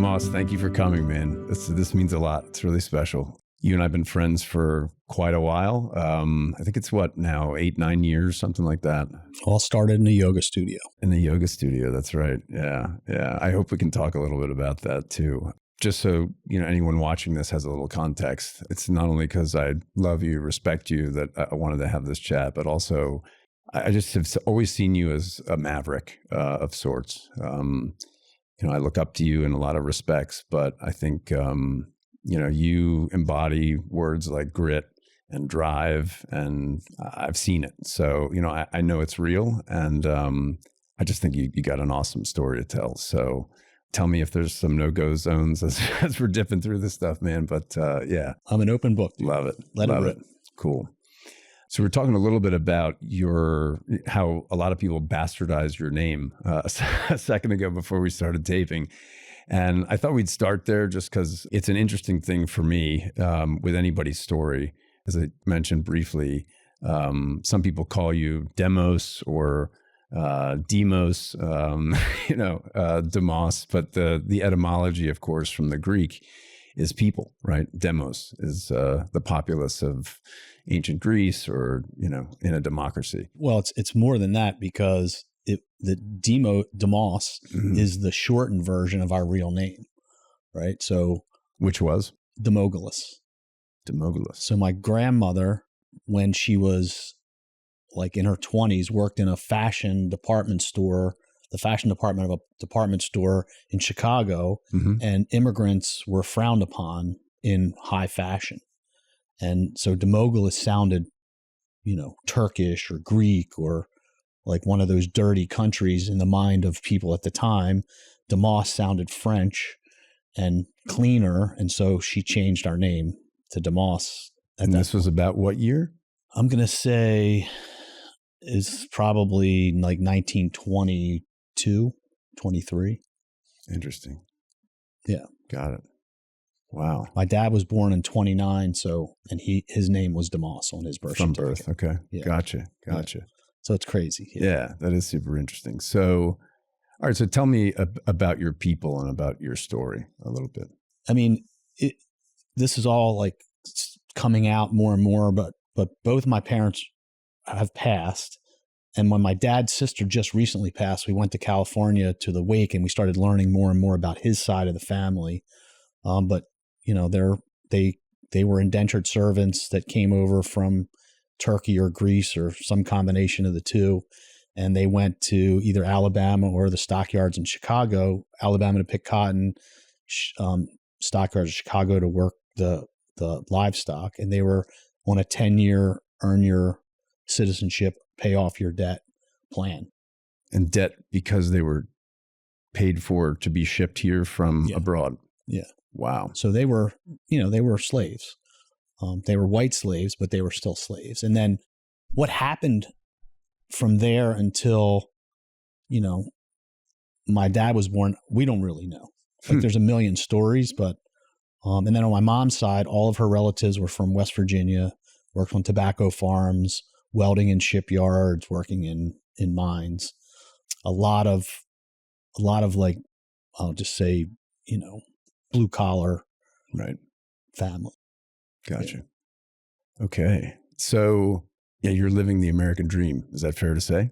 Demas, thank you for coming, man. This means a lot. It's really special. You and I have been friends for quite a while. I think it's what now, 8-9 years, something like that. All started in a yoga studio. In the yoga studio, that's right. Yeah. I hope we can talk a little bit about that too. Just so anyone watching this has a little context. It's not only because I love you, respect you, that I wanted to have this chat, but also I just have always seen you as a maverick of sorts. I look up to you in a lot of respects, but I think you embody words like grit and drive, and I've seen it. So, I know it's real, and I just think you got an awesome story to tell. So tell me if there's some no-go zones as we're dipping through this stuff, man. But yeah. I'm an open book, dude. Love it. Let it rip. Cool. So we're talking a little bit about how a lot of people bastardize your name a second ago before we started taping. And I thought we'd start there just because it's an interesting thing for me with anybody's story. As I mentioned briefly, some people call you Demos or Demos, Demos, but the etymology, of course, from the Greek is people, right? Demos is the populace of ancient Greece, or in a democracy. Well, it's more than that, because the Demos is the shortened version of our real name, right? So, which was Demogulus. So my grandmother, when she was like in her 20s, worked in a fashion department store, the fashion department of a department store in Chicago, and immigrants were frowned upon in high fashion. And so Demogulus sounded, Turkish or Greek, or like one of those dirty countries in the mind of people at the time. Demos sounded French and cleaner. And so she changed our name to Demos. And this was about what year? I'm going to say is probably like 1922, 23. Interesting. Yeah. Got it. Wow. My dad was born in 29, and his name was Demos on his birth certificate. From birth. Okay. Yeah. Gotcha. Yeah. So it's crazy. Yeah, that is super interesting. So, all right. So tell me about your people and about your story a little bit. I mean, this is all like coming out more and more, but both my parents have passed. And when my dad's sister just recently passed, we went to California to the wake, and we started learning more and more about his side of the family. But they were indentured servants that came over from Turkey or Greece or some combination of the two. And they went to either Alabama or the stockyards in Chicago, Alabama to pick cotton, stockyards in Chicago to work the livestock. And they were on a 10-year earn your citizenship, pay off your debt plan. And debt because they were paid for to be shipped here from abroad. Yeah. Wow. So they were slaves. They were white slaves, but they were still slaves. And then what happened from there until, my dad was born, we don't really know. Like there's a million stories, but, and then on my mom's side, all of her relatives were from West Virginia, worked on tobacco farms, welding in shipyards, working in mines. A lot of like, I'll just say, blue collar, right, family. Gotcha. Yeah. Okay. So you're living the American dream. Is that fair to say?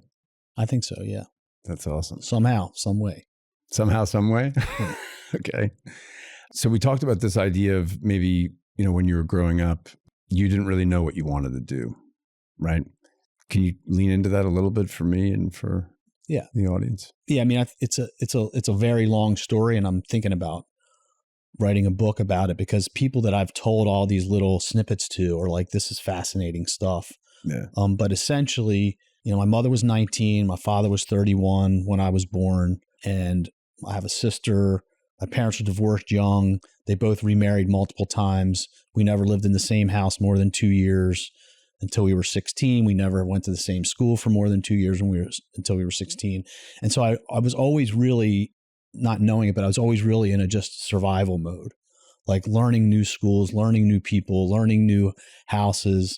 I think so. Yeah. That's awesome. Somehow, some way. Somehow, some way. Okay. So we talked about this idea of maybe, when you were growing up, you didn't really know what you wanted to do, right? Can you lean into that a little bit for me and for the audience? Yeah. I mean, it's a very long story, and I'm thinking about writing a book about it, because people that I've told all these little snippets to are like, this is fascinating stuff. Yeah. But essentially, my mother was 19, my father was 31 when I was born, and I have a sister. My parents were divorced young. They both remarried multiple times. We never lived in the same house more than 2 years until we were 16. We never went to the same school for more than 2 years until we were 16. And so I was always really, not knowing it, but I was always really in a just survival mode, like learning new schools, learning new people, learning new houses,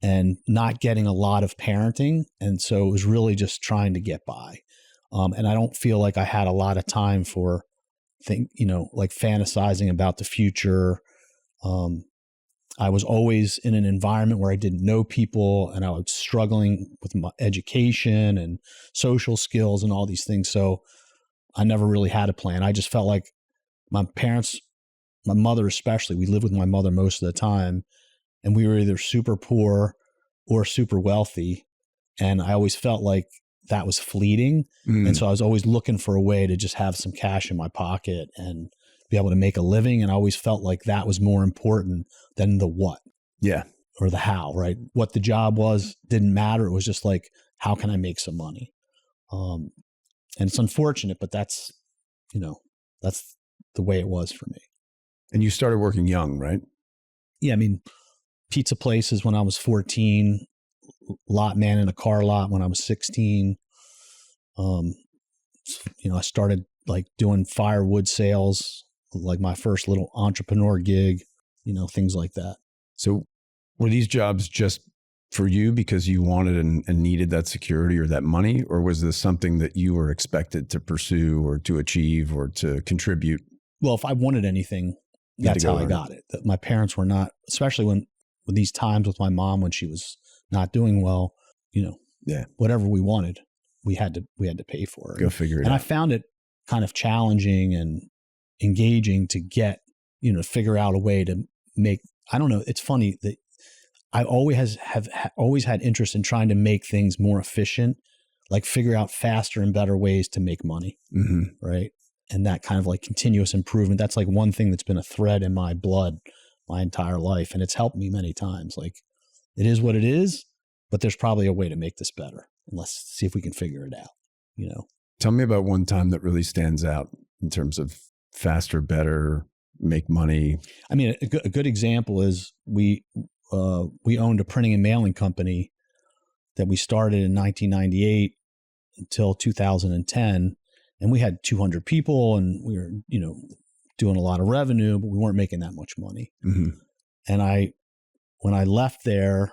and not getting a lot of parenting. And so it was really just trying to get by. And I don't feel like I had a lot of time for like fantasizing about the future. I was always in an environment where I didn't know people, and I was struggling with my education and social skills and all these things. So I never really had a plan. I just felt like my parents, my mother especially, we lived with my mother most of the time, and we were either super poor or super wealthy. And I always felt like that was fleeting. And so I was always looking for a way to just have some cash in my pocket and be able to make a living. And I always felt like that was more important than the what. Yeah. Or the how, right? What the job was didn't matter. It was just like, how can I make some money? And it's unfortunate, but that's the way it was for me. And you started working young, right? Yeah. I mean, pizza places when I was 14, lot man in a car lot when I was 16. I started like doing firewood sales, like my first little entrepreneur gig, things like that. So were these jobs just for you because you wanted and needed that security or that money? Or was this something that you were expected to pursue or to achieve or to contribute? Well, if I wanted anything, that's how I got it. That my parents were not, especially when these times with my mom when she was not doing well, whatever we wanted, we had to pay for it. Go figure it out. And I found it kind of challenging and engaging to get, figure out a way to make, I don't know. It's funny that I always have always had interest in trying to make things more efficient, like figure out faster and better ways to make money. Mm-hmm. Right. And that kind of like continuous improvement. That's like one thing that's been a thread in my blood my entire life. And it's helped me many times. Like it is what it is, but there's probably a way to make this better. And let's see if we can figure it out, Tell me about one time that really stands out in terms of faster, better, make money. I mean, a good example is we owned a printing and mailing company that we started in 1998 until 2010. And we had 200 people and we were, doing a lot of revenue, but we weren't making that much money. Mm-hmm. And when I left there,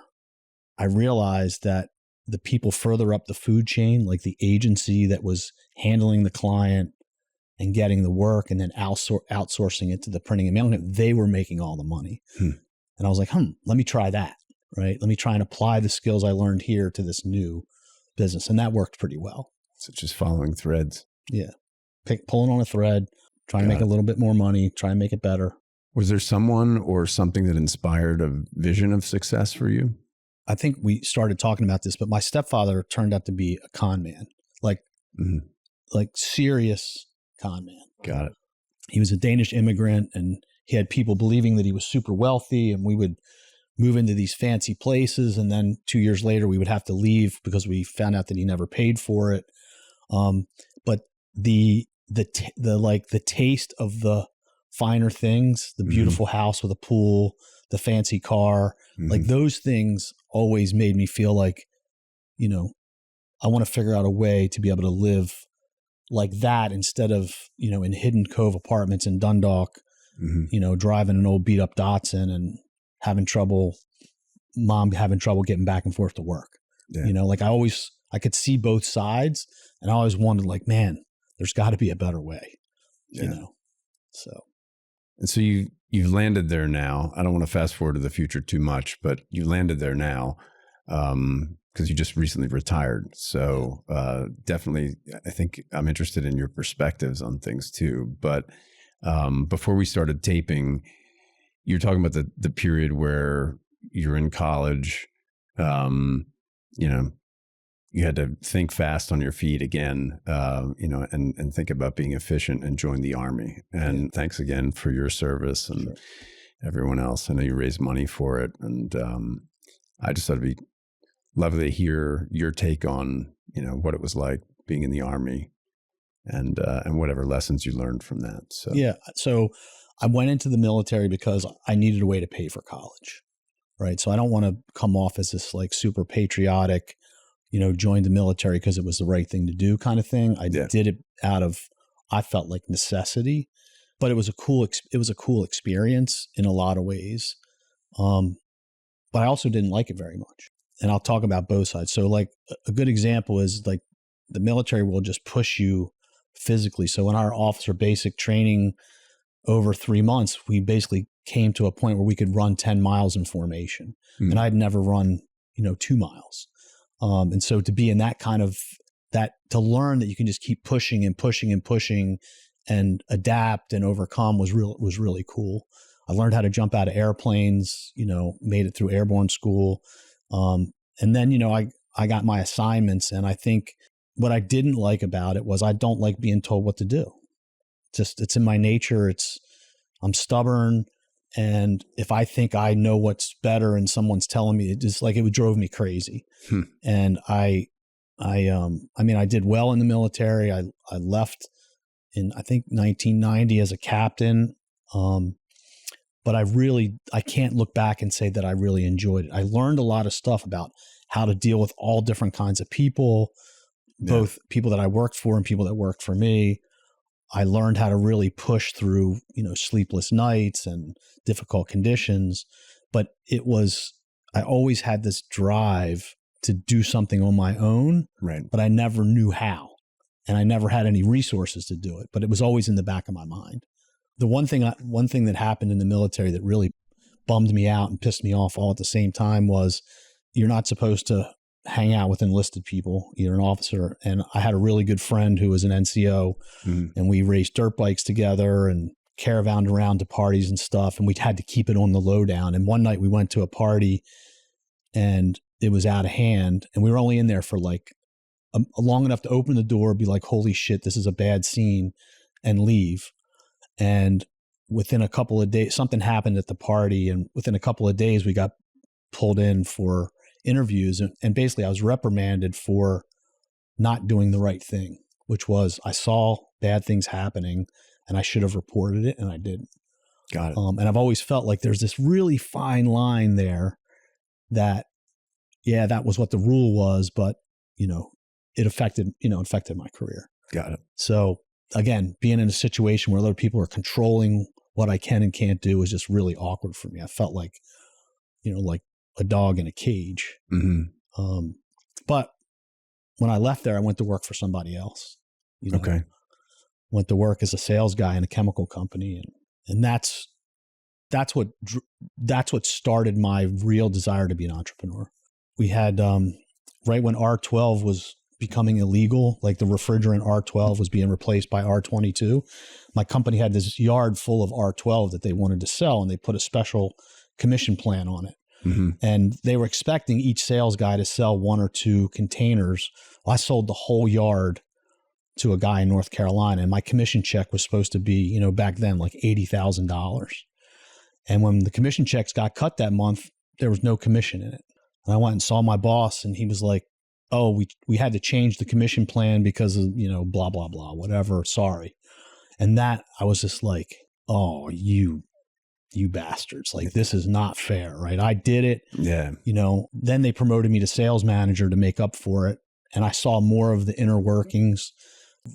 I realized that the people further up the food chain, like the agency that was handling the client and getting the work and then outsourcing it to the printing and mailing, they were making all the money. And I was like, let me try that, right? Let me try and apply the skills I learned here to this new business. And that worked pretty well. So just following threads. Yeah. Pulling on a thread, trying to make a little bit more money, try and make it better. Was there someone or something that inspired a vision of success for you? I think we started talking about this, but my stepfather turned out to be a con man, like serious con man. Got it. He was a Danish immigrant and he had people believing that he was super wealthy, and we would move into these fancy places. And then 2 years later, we would have to leave because we found out that he never paid for it. But the taste of the finer things, the beautiful house with a pool, the fancy car, like those things always made me feel like, I want to figure out a way to be able to live like that instead of, in Hidden Cove apartments in Dundalk, driving an old beat up Datsun and mom having trouble getting back and forth to work. Yeah. Like I could see both sides, and I always wondered like, man, there's got to be a better way, so. And so you've landed there now. I don't want to fast forward to the future too much, but you landed there now because you just recently retired. So definitely, I think I'm interested in your perspectives on things too. But before we started taping, you're talking about the period where you're in college, you had to think fast on your feet again, and think about being efficient and join the Army. And thanks again for your service and everyone else. I know you raised money for it. And I just thought it'd be lovely to hear your take on, what it was like being in the Army and whatever lessons you learned from that. So, yeah. So I went into the military because I needed a way to pay for college. Right. So I don't want to come off as this like super patriotic, joined the military because it was the right thing to do kind of thing. I did it out of, I felt like necessity, but it was a cool experience in a lot of ways. But I also didn't like it very much. And I'll talk about both sides. So like a good example is like the military will just push you physically. So in our officer basic training over 3 months, we basically came to a point where we could run 10 miles in formation. And I'd never run, 2 miles. And so to be in that kind of to learn that you can just keep pushing and pushing and pushing and adapt and overcome was really cool. I learned how to jump out of airplanes, made it through airborne school. And then, I got my assignments, and I think what I didn't like about it was I don't like being told what to do. It's in my nature. I'm stubborn. And if I think I know what's better and someone's telling me, it drove me crazy. And I did well in the military. I left in, I think, 1990 as a captain. But I can't look back and say that I really enjoyed it. I learned a lot of stuff about how to deal with all different kinds of people, both people that I worked for and people that worked for me. I learned how to really push through, sleepless nights and difficult conditions. But I always had this drive to do something on my own, right? But I never knew how, and I never had any resources to do it, but it was always in the back of my mind. The one thing that happened in the military that really bummed me out and pissed me off all at the same time was you're not supposed to hang out with enlisted people. You're an officer. And I had a really good friend who was an NCO, and we raced dirt bikes together and caravaned around to parties and stuff. And we had to keep it on the lowdown. And one night we went to a party and it was out of hand, and we were only in there for like long enough to open the door, be like, holy shit, this is a bad scene, and leave. And within a couple of days, something happened at the party. And within a couple of days, we got pulled in for interviews. And basically I was reprimanded for not doing the right thing, which was I saw bad things happening and I should have reported it, and I didn't. Got it. And I've always felt like there's this really fine line there that, yeah, that was what the rule was, but it affected my career. Got it. So again, being in a situation where other people are controlling what I can and can't do was just really awkward for me. I felt like, like a dog in a cage. But when I left there, I went to work for somebody else. Okay. Went to work as a sales guy in a chemical company, and that's what started my real desire to be an entrepreneur. We had right when R12 was becoming illegal, like the refrigerant R12 was being replaced by R22. My company had this yard full of R12 that they wanted to sell, and they put a special commission plan on it. And they were expecting each sales guy to sell 1 or 2 containers. Well, I sold the whole yard to a guy in North Carolina, and my commission check was supposed to be, back then, like $80,000. And when the commission checks got cut that month, there was no commission in it. And I went and saw my boss, and he was like, oh, we had to change the commission plan because of, blah, blah, blah, whatever. Sorry. And that I was just like, oh, you bastards. Like, this is not fair, right? I did it. Yeah. Then they promoted me to sales manager to make up for it. And I saw more of the inner workings.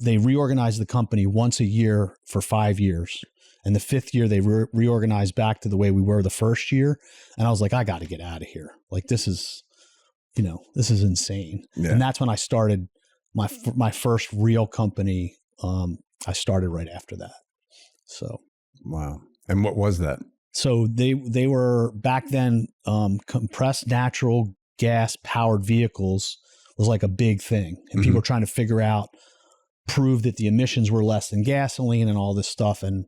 They reorganized the company once a year for 5 years. And the 5th year, they reorganized back to the way we were the first year. And I was like, I got to get out of here. Like, this is insane. Yeah. And that's when I started my first real company. I started right after that. So. Wow. And what was that? So they were back then, compressed natural gas powered vehicles was like a big thing. And people were trying to prove that the emissions were less than gasoline and all this stuff. And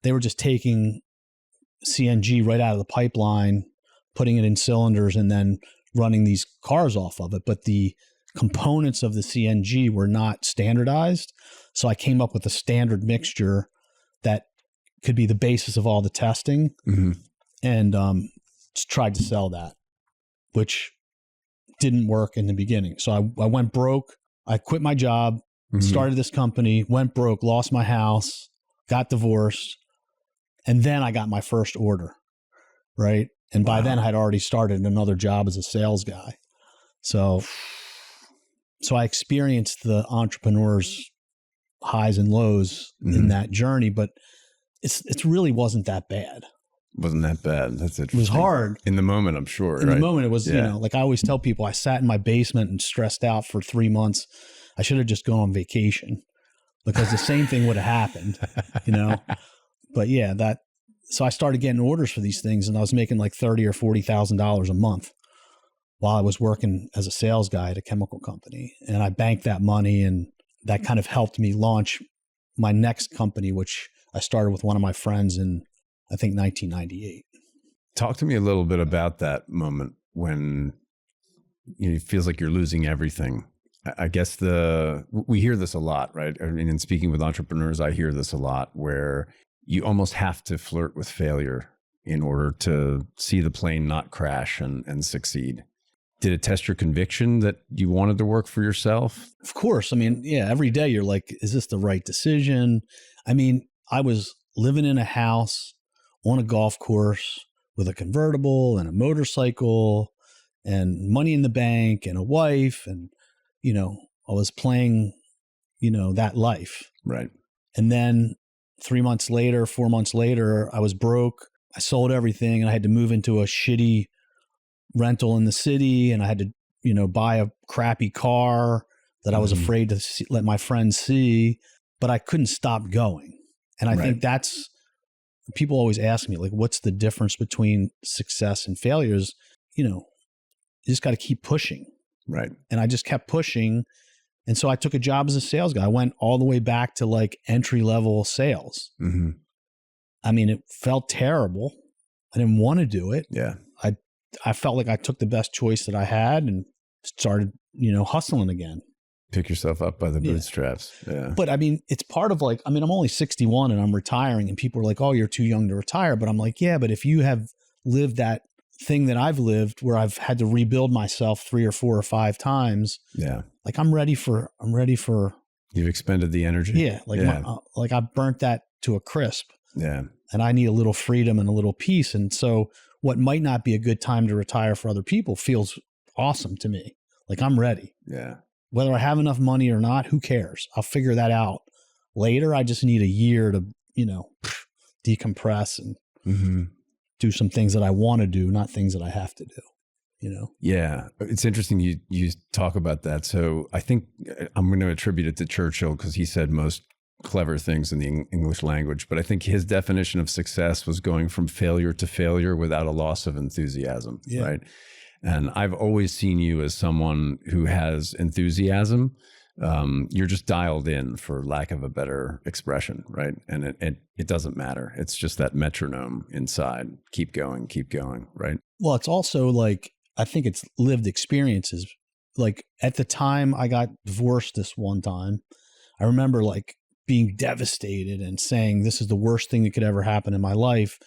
they were just taking CNG right out of the pipeline, putting it in cylinders, and then running these cars off of it. But the components of the CNG were not standardized. So I came up with a standard mixture that could be the basis of all the testing, and just tried to sell that, which didn't work in the beginning. So I went broke. I quit my job, started this company, went broke, lost my house, got divorced, and then I got my first order, right? And by then I had already started another job as a sales guy. So I experienced the entrepreneur's highs and lows in that journey, but it really wasn't that bad. Wasn't that bad. That's it. It was hard. In the moment, I'm sure. In the moment, it was, like I always tell people, I sat in my basement and stressed out for 3 months. I should have just gone on vacation. because the same thing would have happened, you know? But yeah, so I started getting orders for these things, and I was making like $30,000 or $40,000 a month while I was working as a sales guy at a chemical company. And I banked that money, and that kind of helped me launch my next company, which I started with one of my friends in, I think, 1998. Talk to me a little bit about that moment when it feels like you're losing everything. I guess we hear this a lot, right? I mean, in speaking with entrepreneurs, I hear this a lot, where you almost have to flirt with failure in order to see the plane not crash and succeed. Did it test your conviction that you wanted to work for yourself? Of course. I mean, yeah, every day you're like, is this the right decision? I mean, I was living in a house on a golf course with a convertible and a motorcycle and money in the bank and a wife. And, you know, I was playing, you know, that life. Right. And then 3 months later, 4 months later, I was broke. I sold everything, and I had to move into a shitty rental in the city, and I had to, you know, buy a crappy car that I was afraid to let my friends see, but I couldn't stop going. And I think that's, people always ask me, like, what's the difference between success and failures? You know, you just got to keep pushing. Right. And I just kept pushing. And so I took a job as a sales guy. I went all the way back to like entry-level sales. Mm-hmm. I mean, it felt terrible. I didn't want to do it. Yeah. I felt like I took the best choice that I had and started, you know, hustling again. Pick yourself up by the bootstraps. Yeah. But I mean, it's part of like, I mean, I'm only 61 and I'm retiring, and people are like, oh, you're too young to retire. But I'm like, yeah, but if you have lived that thing that I've lived, where I've had to rebuild myself 3 or 4 or 5 times. Yeah. Like I'm ready for. You've expended the energy. Yeah. Like I burnt that to a crisp. Yeah. And I need a little freedom and a little peace. And so what might not be a good time to retire for other people feels awesome to me. Like I'm ready. Yeah. Whether I have enough money or not, who cares? I'll figure that out later. I just need a year to, you know, decompress and do some things that I want to do, not things that I have to do, you know? Yeah. It's interesting you talk about that. So I think I'm going to attribute it to Churchill, because he said most clever things in the English language, but I think his definition of success was going from failure to failure without a loss of enthusiasm. Yeah. Right. And I've always seen you as someone who has enthusiasm. You're just dialed in, for lack of a better expression. Right. And it doesn't matter. It's just that metronome inside. Keep going. Right. Well, it's also like, I think it's lived experiences. Like at the time I got divorced this one time, I remember like being devastated and saying, this is the worst thing that could ever happen in my life.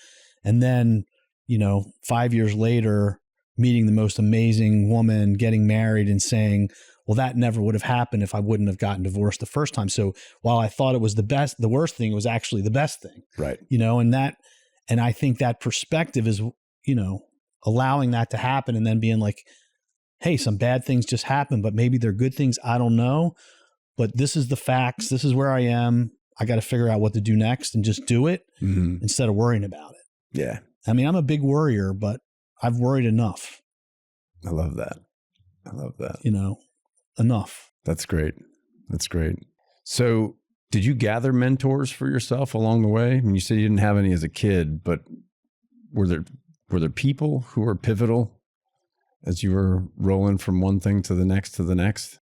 And then, you know, 5 years later, meeting the most amazing woman, getting married, and saying, well, that never would have happened if I wouldn't have gotten divorced the first time. So while I thought it was the worst thing, it was actually the best thing. Right. You know, and I think that perspective is, you know, allowing that to happen, and then being like, hey, some bad things just happen, but maybe they're good things. I don't know. But this is the facts. This is where I am. I got to figure out what to do next and just do it instead of worrying about it. Yeah. I mean, I'm a big worrier, but I've worried enough. I love that. You know, enough. That's great. So did you gather mentors for yourself along the way? I mean, you said you didn't have any as a kid, but were there people who were pivotal as you were rolling from one thing to the next?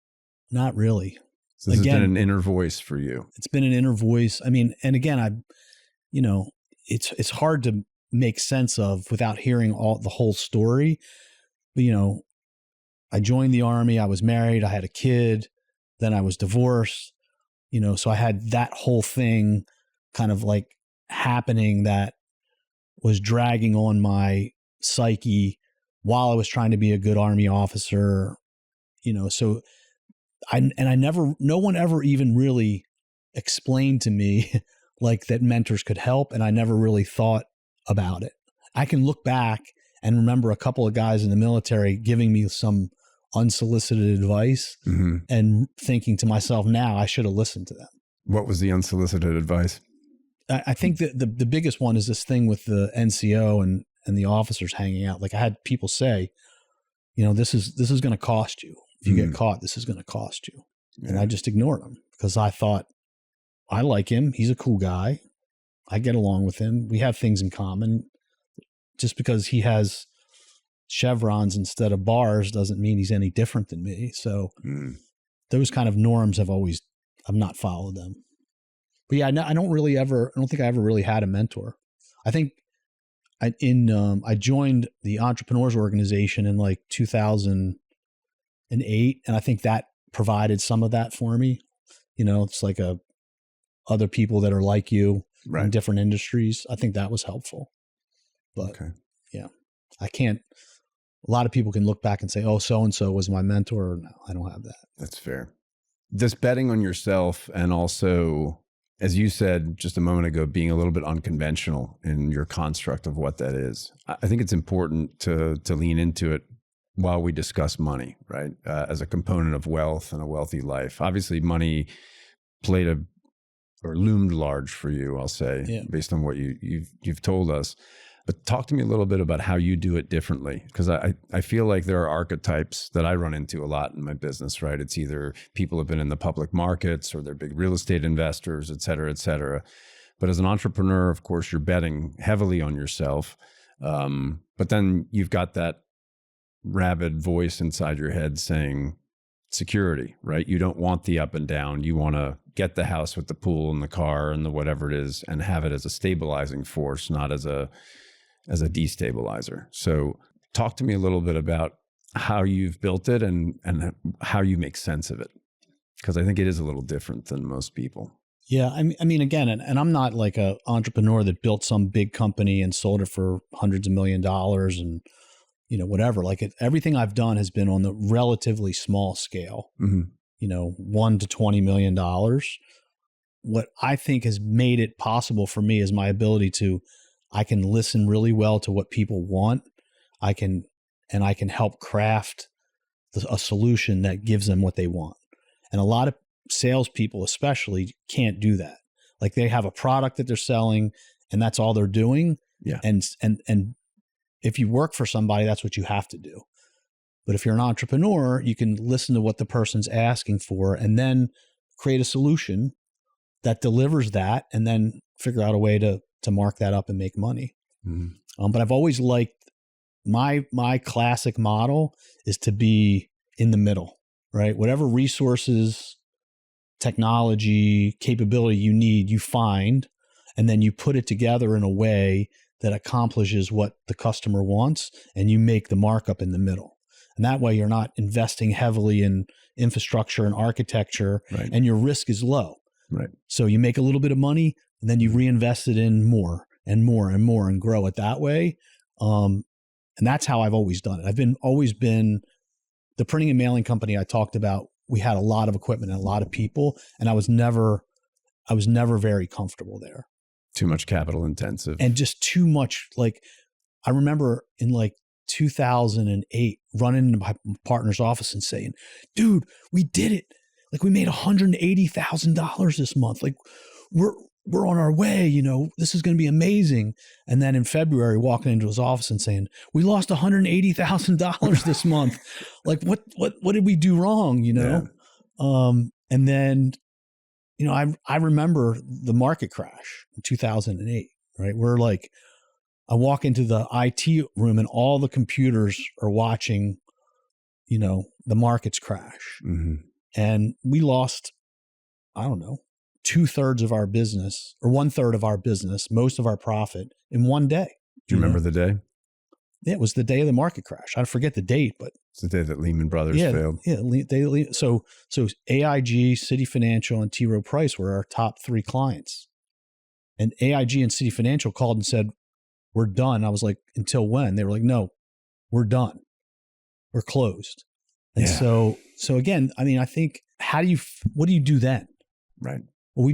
Not really. So this has been an inner voice for you. It's been an inner voice. I mean, and again, you know, it's hard to make sense of without hearing the whole story. But, you know, I joined the Army, I was married, I had a kid, then I was divorced, you know, so I had that whole thing kind of like happening that was dragging on my psyche while I was trying to be a good Army officer, you know, so no one ever even really explained to me like that mentors could help. And I never really thought about it. I can look back and remember a couple of guys in the military giving me some unsolicited advice and thinking to myself, now I should have listened to them. What was the unsolicited advice? I think that the biggest one is this thing with the NCO and the officers hanging out. Like I had people say, you know, this is going to cost you. If you get caught, this is going to cost you. Yeah. And I just ignored them because I thought, I like him. He's a cool guy. I get along with him. We have things in common. Just because he has chevrons instead of bars doesn't mean he's any different than me. So those kind of norms I've not followed them. But yeah, I don't think I ever really had a mentor. I think I joined the Entrepreneurs Organization in like 2008, and I think that provided some of that for me. It's like other people that are like you in different industries. I think that was helpful. But yeah, a lot of people can look back and say, oh, so-and-so was my mentor. No, I don't have that. That's fair. This betting on yourself, and also, as you said just a moment ago, being a little bit unconventional in your construct of what that is. I think it's important to lean into it while we discuss money, right? As a component of wealth and a wealthy life. Obviously, money loomed large for you, I'll say, based on what you've told us. But talk to me a little bit about how you do it differently, because I feel like there are archetypes that I run into a lot in my business, right? It's either people have been in the public markets or they're big real estate investors, et cetera, et cetera. But as an entrepreneur, of course, you're betting heavily on yourself. But then you've got that rabid voice inside your head saying security, right? You don't want the up and down. You want to get the house with the pool and the car and the whatever it is and have it as a stabilizing force, not as a destabilizer. So talk to me a little bit about how you've built it and how you make sense of it. Because I think it is a little different than most people. Yeah. I mean, again, and I'm not like an entrepreneur that built some big company and sold it for hundreds of $millions and, whatever. Like everything I've done has been on the relatively small scale, $1 to $20 million. What I think has made it possible for me is my ability I can listen really well to what people want. I can help craft a solution that gives them what they want. And a lot of salespeople especially can't do that. Like they have a product that they're selling and that's all they're doing. Yeah. And if you work for somebody, that's what you have to do. But if you're an entrepreneur, you can listen to what the person's asking for and then create a solution that delivers that and then figure out a way to mark that up and make money. Mm-hmm. But I've always liked my classic model is to be in the middle, right? Whatever resources, technology, capability you need, you find, and then you put it together in a way that accomplishes what the customer wants, and you make the markup in the middle. And that way you're not investing heavily in infrastructure and architecture, and your risk is low. Right. So you make a little bit of money, and then you reinvest it in more and more and more and grow it that way. And that's how I've always done it. I've always been the printing and mailing company I talked about. We had a lot of equipment and a lot of people, and I was never very comfortable there. Too much capital intensive. And just too much. Like I remember in like 2008 running into my partner's office and saying, dude, we did it. Like we made $180,000 this month. Like we're on our way, this is going to be amazing. And then in February, walking into his office and saying, we lost $180,000 this month. Like what did we do wrong? Yeah. And then, I remember the market crash in 2008, right? We're like, I walk into the IT room and all the computers are watching, the markets crash. Mm-hmm. And we lost, I don't know, 2/3 of our business or 1/3 of our business, most of our profit in one day. Do you remember the day? Yeah, it was the day of the market crash. I forget the date, but it's the day that Lehman Brothers failed. Yeah, so AIG, Citi Financial, and T. Rowe Price were our top 3 clients. And AIG and Citi Financial called and said, we're done. I was like, until when? They were like, no, we're done. We're closed. And so again, I mean, I think, what do you do then? Right. Well,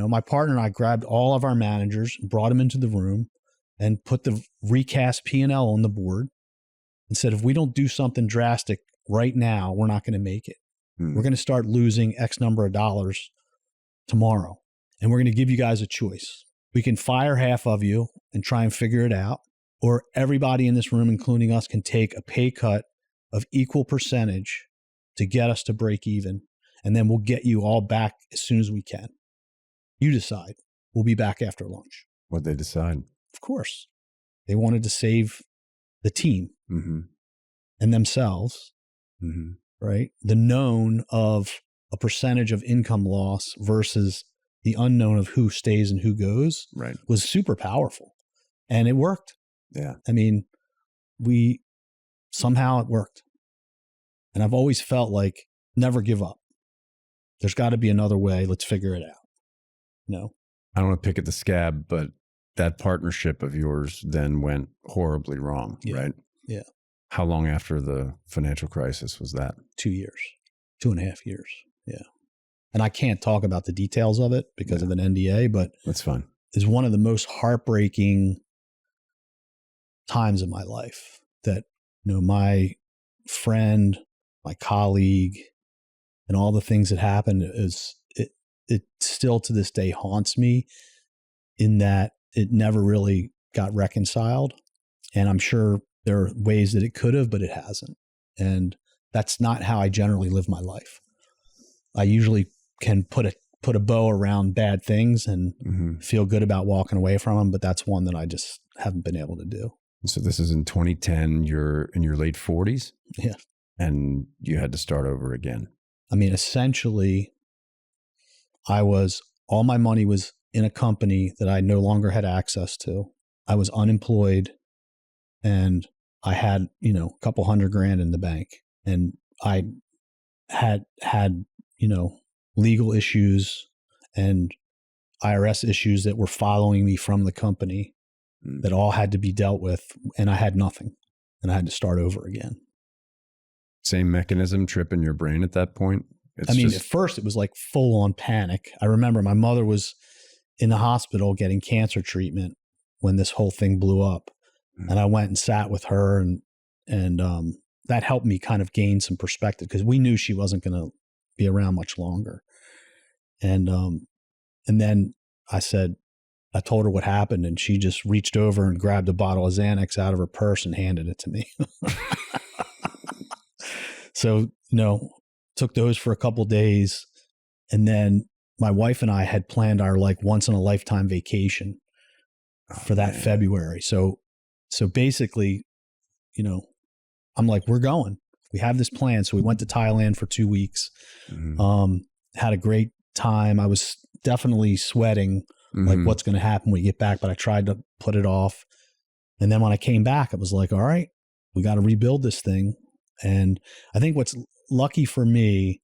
my partner and I grabbed all of our managers, brought them into the room and put the recast P&L on the board and said, if we don't do something drastic right now, we're not going to make it. We're going to start losing X number of dollars tomorrow. And we're going to give you guys a choice. We can fire half of you and try and figure it out, or everybody in this room, including us, can take a pay cut of equal percentage to get us to break even. And then we'll get you all back as soon as we can. You decide. We'll be back after lunch. What'd they decide? Of course. They wanted to save the team Mm-hmm. and themselves, Mm-hmm. right? The known of a percentage of income loss versus the unknown of who stays and who goes Right. was super powerful. And it worked. Yeah. I mean, somehow it worked. And I've always felt like never give up. There's got to be another way. Let's figure it out. No. I don't want to pick at the scab, but that partnership of yours then went horribly wrong, Yeah. right? Yeah. How long after the financial crisis was that? 2 years, 2.5 years. Yeah. And I can't talk about the details of it because of an NDA, but That's fine. it's one of the most heartbreaking times of my life that, my friend, my colleague, and all the things that happened it still to this day haunts me in that it never really got reconciled. And I'm sure there are ways that it could have, but it hasn't. And that's not how I generally live my life. I usually can put a bow around bad things and feel good about walking away from them, but that's one that I just haven't been able to do. So this is in 2010. You're in your late 40s? Yeah. And you had to start over again. I mean, essentially, all my money was in a company that I no longer had access to. I was unemployed and I had, a couple $100,000 in the bank, and I had, legal issues and IRS issues that were following me from the company that all had to be dealt with. And I had nothing, and I had to start over again. Same mechanism trip in your brain at that point? At first it was like full on panic. I remember my mother was in the hospital getting cancer treatment when this whole thing blew up. And I went and sat with her, and that helped me kind of gain some perspective because we knew she wasn't going to be around much longer. And then I told her what happened, and she just reached over and grabbed a bottle of Xanax out of her purse and handed it to me. So, took those for a couple of days. And then my wife and I had planned our once in a lifetime vacation for that February. So basically, I'm like, we're going. We have this plan. So we went to Thailand for 2 weeks. Had a great time. I was definitely sweating, like what's going to happen when we get back, but I tried to put it off. And then when I came back, it was like, all right, we got to rebuild this thing. And I think what's lucky for me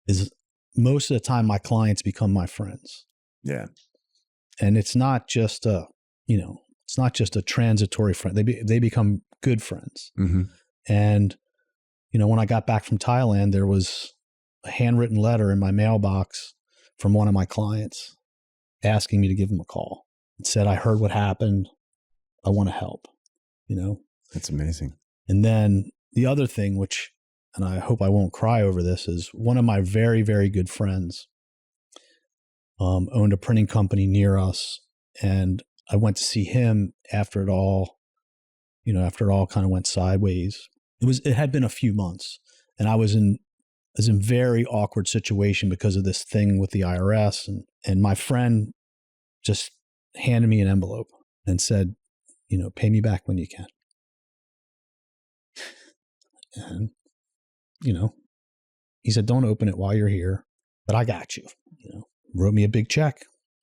is most of the time my clients become my friends. Yeah. And it's not just a transitory friend. They become good friends. And, when I got back from Thailand, there was a handwritten letter in my mailbox from one of my clients asking me to give him a call. It said, I heard what happened. I want to help, That's amazing. And then the other thing, and I hope I won't cry over this, is one of my very, very good friends owned a printing company near us. And I went to see him after it all kind of went sideways. It had been a few months, and I was in a very awkward situation because of this thing with the IRS. And my friend just handed me an envelope and said, pay me back when you can. And, he said, don't open it while you're here, but I got you, wrote me a big check.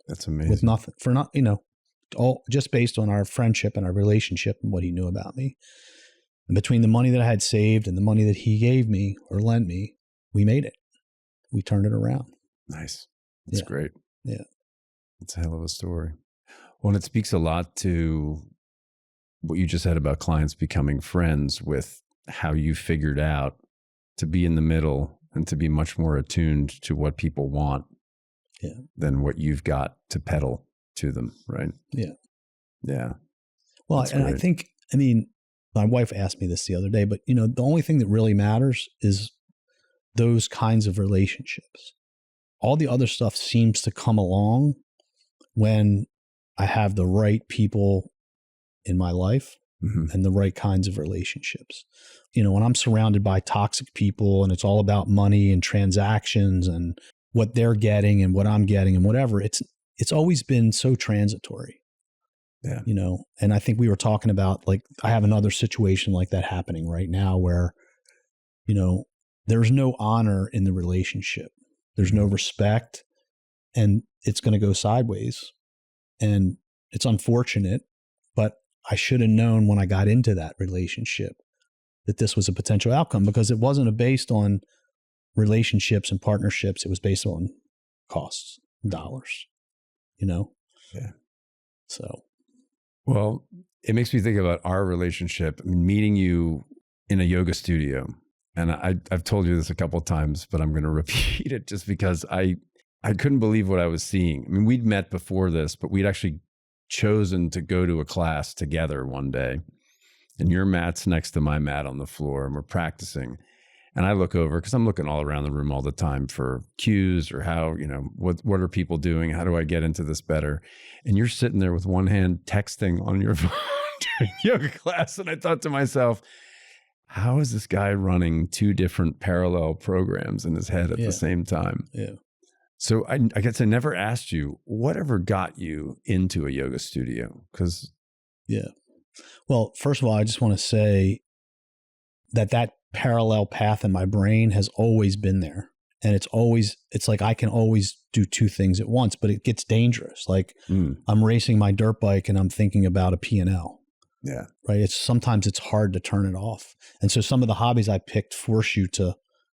That's amazing. With nothing all just based on our friendship and our relationship and what he knew about me. And between the money that I had saved and the money that he gave me or lent me, we made it. We turned it around. Nice. That's great. Yeah. It's a hell of a story. Well, and it speaks a lot to what you just said about clients becoming friends with how you figured out to be in the middle and to be much more attuned to what people want than what you've got to peddle to them, right? Yeah. Yeah. Well, and I think, my wife asked me this the other day, but the only thing that really matters is those kinds of relationships. All the other stuff seems to come along when I have the right people in my life and the right kinds of relationships. When I'm surrounded by toxic people and it's all about money and transactions and what they're getting and what I'm getting and whatever, it's always been so transitory. Yeah. You know, and I think we were talking about, like, I have another situation like that happening right now where, you know, there's no honor in the relationship. There's no respect, and it's going to go sideways. And it's unfortunate, but I should have known when I got into that relationship that this was a potential outcome, because it wasn't based on relationships and partnerships. It was based on costs, dollars, you know? Yeah. So. Well, it makes me think about our relationship. I mean, meeting you in a yoga studio. And I've told you this a couple of times, but I'm going to repeat it just because I couldn't believe what I was seeing. I mean, we'd met before this, but we'd actually chosen to go to a class together one day. And your mat's next to my mat on the floor, and we're practicing. And I look over, because I'm looking all around the room all the time for cues or how, you know, what are people doing? How do I get into this better? And you're sitting there with one hand texting on your phone during yoga class. And I thought to myself, how is this guy running two different parallel programs in his head at the same time? Yeah. So I guess I never asked you, whatever got you into a yoga studio? Because well, first of all, I just want to say that parallel path in my brain has always been there. And it's like I can always do two things at once, but it gets dangerous. Like I'm racing my dirt bike and I'm thinking about a P&L. Yeah. Right. Sometimes it's hard to turn it off. And so some of the hobbies I picked force you to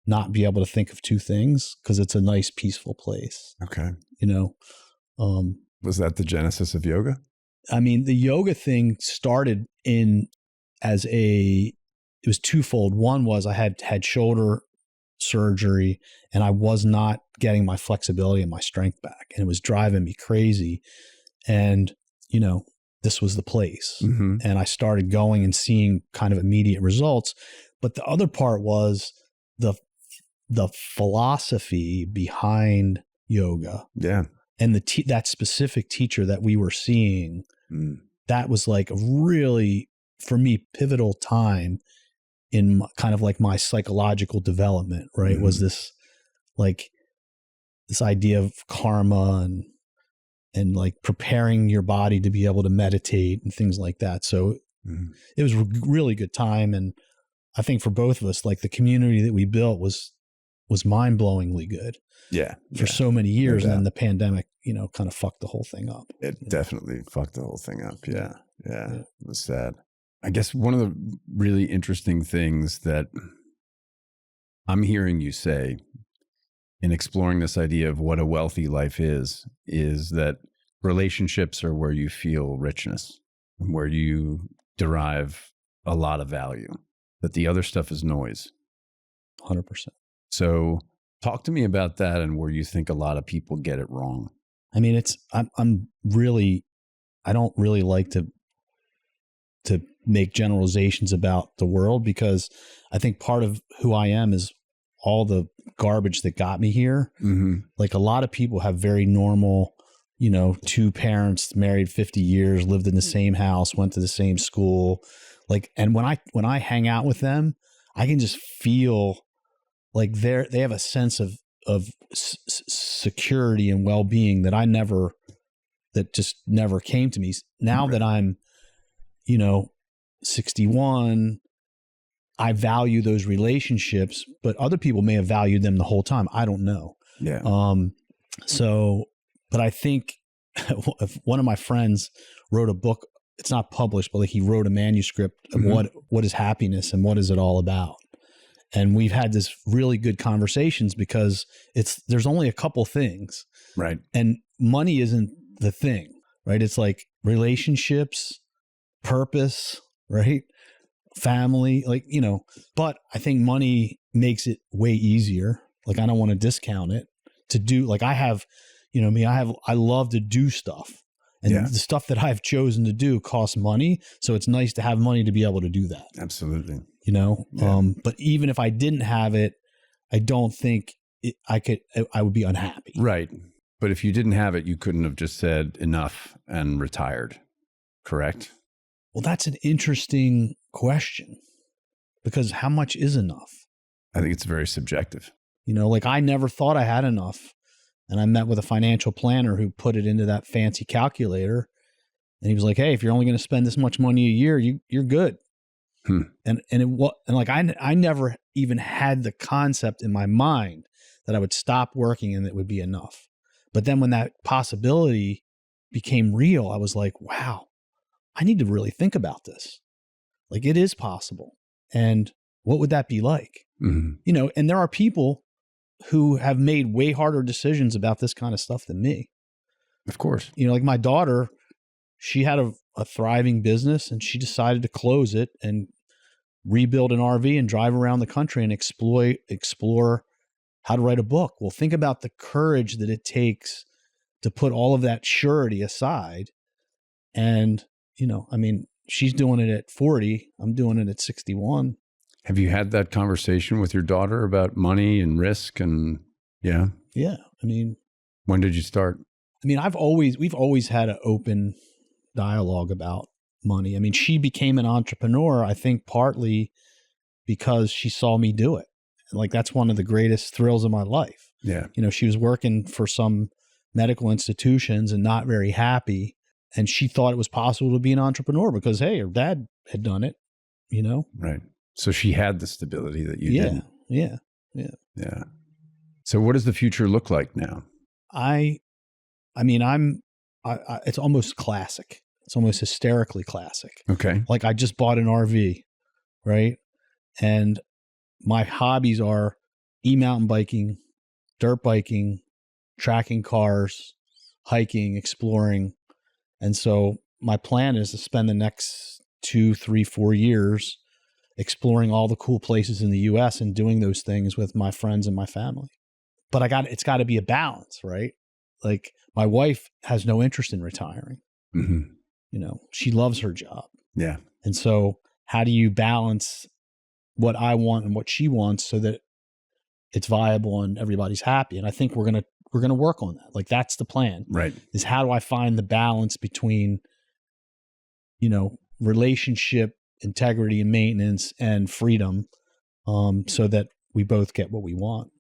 not be able to think of two things, because it's a nice, peaceful place. Okay. You know, was that the genesis of yoga? I mean, the yoga thing started it was twofold. One was I had shoulder surgery and I was not getting my flexibility and my strength back, and it was driving me crazy. And, you know, this was the place. Mm-hmm. And I started going and seeing kind of immediate results. But the other part was the philosophy behind yoga. Yeah. And that specific teacher that we were seeing, that was like a really, for me, pivotal time in kind of like my psychological development, right? Was this idea of karma and like preparing your body to be able to meditate and things like that. So it was a really good time. And I think for both of us, like the community that we built was mind-blowingly good. Yeah. For so many years. And then the pandemic, you know, kind of fucked the whole thing up. It definitely fucked the whole thing up. Yeah. It was sad. I guess one of the really interesting things that I'm hearing you say in exploring this idea of what a wealthy life is that relationships are where you feel richness and where you derive a lot of value, that the other stuff is noise. 100%. So talk to me about that and where you think a lot of people get it wrong. I mean, I don't really like to make generalizations about the world, because I think part of who I am is all the garbage that got me here. Mm-hmm. Like a lot of people have very normal, you know, two parents, married 50 years, lived in the same house, went to the same school. Like, and when I hang out with them, I can just feel like they have a sense of security and well-being that just never came to me. Now that I'm, you know, 61, I value those relationships, but other people may have valued them the whole time. I don't know. Yeah. But I think one of my friends wrote a book. It's not published, but like he wrote a manuscript of what is happiness and what is it all about. And we've had this really good conversations because there's only a couple things. Right. And money isn't the thing, right? It's like relationships, purpose, right? Family, like, you know, but I think money makes it way easier. Like, I don't want to discount it to do, like I have, you know, I love to do stuff, and the stuff that I've chosen to do costs money. So it's nice to have money to be able to do that. Absolutely. You know, but even if I didn't have it, I don't think I would be unhappy. Right. But if you didn't have it, you couldn't have just said enough and retired. Correct? Well, that's an interesting question, because how much is enough? I think it's very subjective. You know, like I never thought I had enough And I met with a financial planner who put it into that fancy calculator. And he was like, hey, if you're only going to spend this much money a year, you're good. And like I never even had the concept in my mind that I would stop working and it would be enough. But then when that possibility became real, I was like, wow, I need to really think about this. Like, it is possible. And what would that be like? You know, and there are people who have made way harder decisions about this kind of stuff than me. Of course. You know, like my daughter, she had a thriving business and she decided to close it and rebuild an RV and drive around the country and explore how to write a book. Well, think about the courage that it takes to put all of that surety aside. And, you know, I mean, she's doing it at 40. I'm doing it at 61. Have you had that conversation with your daughter about money and risk and yeah? Yeah. I mean, when did you start? I mean, we've always had an open dialogue about money. I mean, she became an entrepreneur, I think partly because she saw me do it. And like, that's one of the greatest thrills of my life. Yeah. You know, she was working for some medical institutions and not very happy. And she thought it was possible to be an entrepreneur because, hey, her dad had done it, you know? Right. So she had the stability that you didn't. Yeah. So what does the future look like now? I mean, it's almost classic. It's almost hysterically classic. Okay. Like I just bought an RV, right? And my hobbies are e-mountain biking, dirt biking, tracking cars, hiking, exploring. And so my plan is to spend the next 2, 3, 4 years exploring all the cool places in the US and doing those things with my friends and my family. But it's got to be a balance, right? Like my wife has no interest in retiring. You know, she loves her job. Yeah. And so how do you balance what I want and what she wants so that it's viable and everybody's happy? And I think we're going to work on that. Like that's the plan. Right. Is how do I find the balance between, you know, relationship, integrity and maintenance and freedom, so that we both get what we want.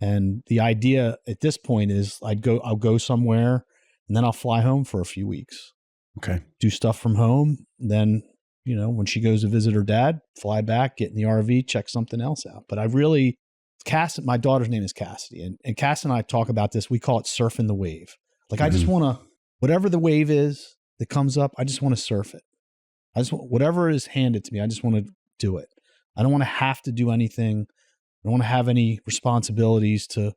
And the idea at this point is I'll go somewhere and then I'll fly home for a few weeks. Okay. Do stuff from home. Then, you know, when she goes to visit her dad, fly back, get in the RV, check something else out. But my daughter's name is Cassidy. And Cass and I talk about this. We call it surfing the wave. Like I just want to, whatever the wave is that comes up, I just want to surf it. Whatever is handed to me, I just want to do it. I don't want to have to do anything. I don't want to have any responsibilities to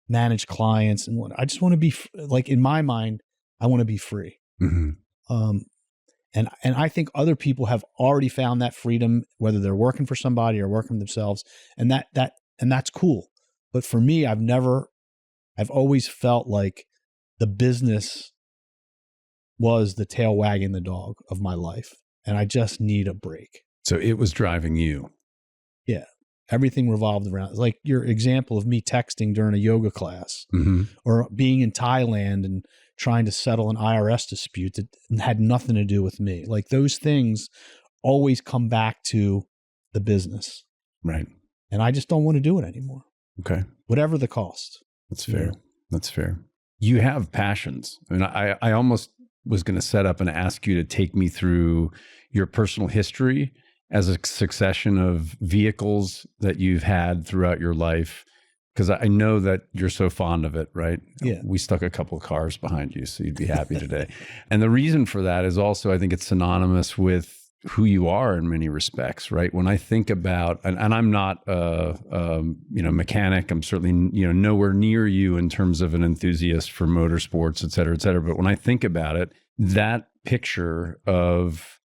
manage clients and I just want to be like, in my mind, I want to be free. And I think other people have already found that freedom, whether they're working for somebody or working themselves. And that's cool. But for me, I've always felt like the business was the tail wagging the dog of my life. And I just need a break. So it was driving you. Yeah. Everything revolved around, like your example of me texting during a yoga class or being in Thailand and trying to settle an IRS dispute that had nothing to do with me. Like those things always come back to the business. Right. And I just don't want to do it anymore. Okay. Whatever the cost. That's fair. That's fair. You have passions. I mean, I almost was going to set up and ask you to take me through your personal history as a succession of vehicles that you've had throughout your life. Because I know that you're so fond of it, right? Yeah. We stuck a couple of cars behind you, so you'd be happy today. And the reason for that is also, I think it's synonymous with who you are in many respects, right? When I think about, and I'm not a mechanic, I'm certainly, nowhere near you in terms of an enthusiast for motorsports, et cetera, et cetera. But when I think about it, that picture of,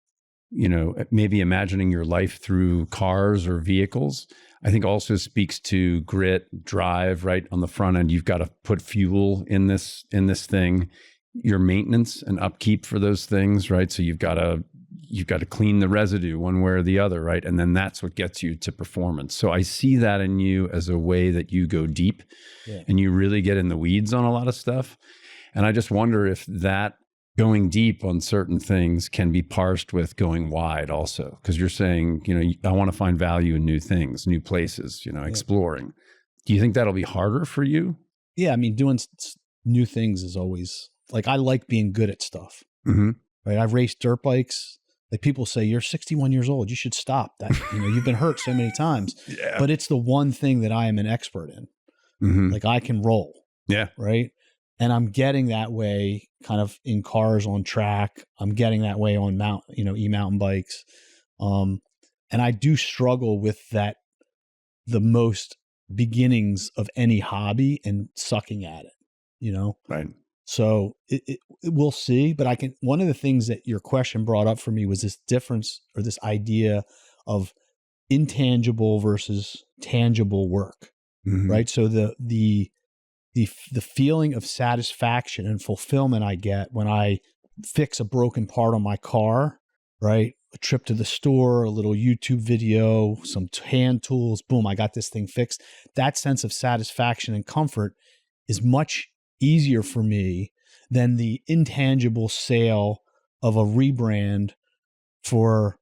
maybe imagining your life through cars or vehicles, I think also speaks to grit, drive, right? On the front end, you've got to put fuel in this thing, your maintenance and upkeep for those things, right? So you've got to clean the residue one way or the other, right? And then that's what gets you to performance. So I see that in you as a way that you go deep and you really get in the weeds on a lot of stuff. And I just wonder if that going deep on certain things can be parsed with going wide also. Because you're saying, I want to find value in new things, new places, exploring. Do you think that'll be harder for you? Yeah. I mean, doing new things is always like, I like being good at stuff, Mm-hmm. right? I've raced dirt bikes. Like people say, you're 61 years old. You should stop that. You've been hurt so many times, Yeah. but it's the one thing that I am an expert in. Mm-hmm. Like I can roll. Yeah. Right. And I'm getting that way kind of in cars on track. I'm getting that way on e-mountain bikes. And I do struggle with that, the most beginnings of any hobby and sucking at it, Right. So we'll see, but one of the things that your question brought up for me was this difference, or this idea of intangible versus tangible work. Mm-hmm. Right. So the feeling of satisfaction and fulfillment I get when I fix a broken part on my car, right? A trip to the store, a little YouTube video, some hand tools, boom, I got this thing fixed. That sense of satisfaction and comfort is much easier for me than the intangible sale of a rebrand for